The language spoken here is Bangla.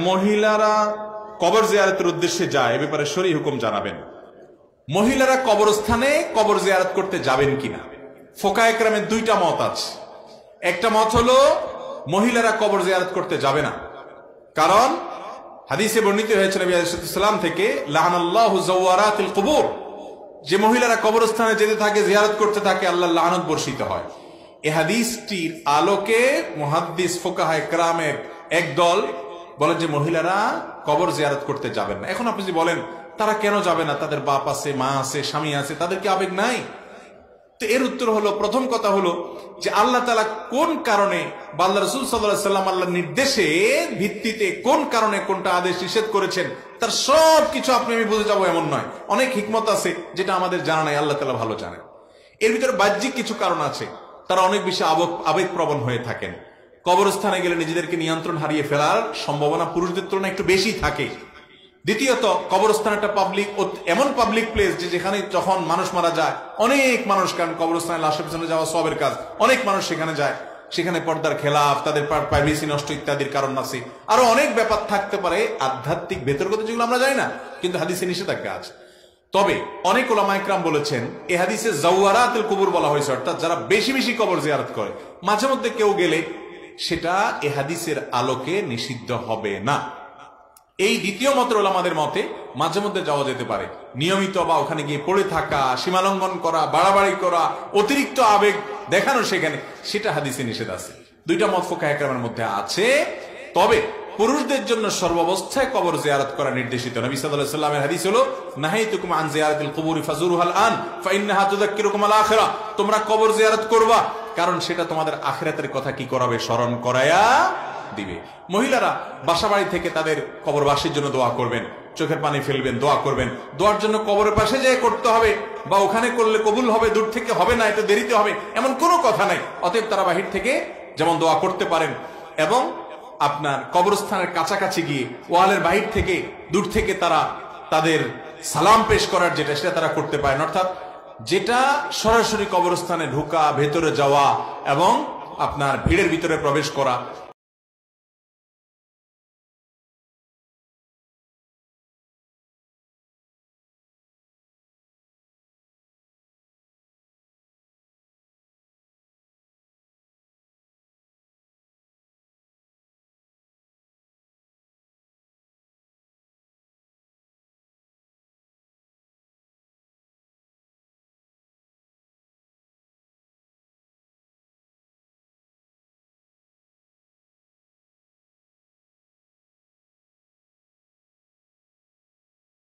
মহিলারা কবর জিয়ারতের উদ্দেশ্যে যায় এ ব্যাপারে শরীয়ত হুকুম জানাবেন। মহিলারা কবরস্থানে কবর জিয়ারত করতে যাবেন কিনা, ফোকায়ে কেরামের দুইটা মত আছে। একটা মত হলো মহিলারা কবর জিয়ারত করতে যাবে না, কারণ হাদিসে বর্ণিত হয়েছে নবী আলাইহিস সালাম থেকে, লাআনাল্লাহু যাওয়ারাতিল কুবুর, যে মহিলারা কবরস্থানে যেতে থাকে, জিয়ারত করতে থাকে, আল্লাহর লানত বর্ষিত হয়। এই হাদিসটির আলোকে মুহাদ্দিস ফুকাহায়ে কেরামের একদল বলেন যে মহিলারা কবর জিয়ারত করতে যাবেন না। এখন আপনি যদি বলেন তারা কেন যাবে না, তাদের বাপ আছে, মা আছে, স্বামী আছে, তাদের কি আবেগ নাই? তো এর উত্তর হলো, প্রথম কথা হলো যে আল্লাহ তাআলা কোন কারণে বা আল্লাহ রাসূল সাল্লাল্লাহু আলাইহি ওয়াসাল্লাম আল্লাহর নির্দেশের ভিত্তিতে কোন কারণে কোনটা আদেশ নিষেধ করেছেন তার সব কিছু আপনি আমি বুঝে যাবো এমন নয়। অনেক হিকমত আছে যেটা আমাদের জানা নাই, আল্লাহ তাআলা ভালো জানেন। এর ভিতরে বাহ্যিক কিছু কারণ আছে, তারা অনেক বেশি আবেগপ্রবণ হয়ে থাকেন। কবরস্থানে গেলে নিজেদেরকে নিয়ন্ত্রণ হারিয়ে ফেলার সম্ভাবনা পুরুষদের তুলনায় একটু বেশি থাকে। দ্বিতীয়ত, কবরস্থান একটা পাবলিক, এমন পাবলিক প্লেস যে যেখানে যখন মানুষ মারা যায় অনেক মানুষ, কারণ কবরস্থানে লাশের পিছনে যাওয়া সবের কাজ, অনেক মানুষ সেখানে যায়, সেখানে পর্দার খেলাফ, তাদের প্রাইভেসি নষ্ট ইত্যাদির কারণ আছে, আরো অনেক ব্যাপার থাকতে পারে আধ্যাত্মিক ভেতরগত, যেগুলো আমরা জানি না, কিন্তু হাদিসে নিষেধাজ্ঞা আছে। তবে অনেক উলামায়ে কেরাম বলেছেন এই হাদিসে যাওয়ারাতুল কুবুর বলা হয়েছে, অর্থাৎ যারা বেশি বেশি কবর জিয়ারত করে, মাঝে মধ্যে কেউ গেলে সেটা এই হাদিসের আলোকে নিষিদ্ধ হবে না। এই দ্বিতীয় মত ওলামাদের মতে মাঝে মধ্যে যাওয়া যেতে পারে, নিয়মিত বা ওখানে গিয়ে পড়ে থাকা, সীমালঙ্ঘন করা, বাড়াবাড়ি করা, অতিরিক্ত আবেগ দেখানো সেখানে, সেটা হাদিসে নিষেধ আছে। দুইটা মত ফুকাহে কেরামের মধ্যে আছে। তবে পুরুষদের জন্য সর্বাবস্থায় কবর জিয়ারত করা নির্দেশিত। নবী সাল্লাল্লাহু আলাইহি ওয়াসাল্লামের হাদিস হলো, নাহাইতুকুম আন জিয়ারাতিল কুবুরি ফাজুরুহাল আন ফাইন্নাহা তুযাক্কিরুকুম আল আখিরা, তোমরা কবর জিয়ারত করবা কারণ সেটা তোমাদের আখিরাতের কথা কি করাবে, স্মরণ করায়া দিবে। মহিলারা বাসা বাড়ি থেকে তাদের কবরবাসীর জন্য দোয়া করবেন, চোখের পানি ফেলবেন, দোয়া করবেন। দোয়ার জন্য কবরের পাশে যেয়ে করতে হবে বা ওখানে করলে কবুল হবে, দূর থেকে হবে না, এটা দেরিতে হবে, এমন কোনো কথা নাই। অতএব তারা বাহির থেকে যেমন দোয়া করতে পারেন, এবং আপনার কবরস্থানের কাছাকাছি গিয়ে ওয়ালের বাহির থেকে, দূর থেকে তারা তাদের সালাম পেশ করার যেটা, সেটা তারা করতে পারেন। অর্থাৎ যেটা সরাসরি কবরস্থানে ঢোকা, ভেতরে যাওয়া এবং আপনার ভিড়ের ভিতরে প্রবেশ করা,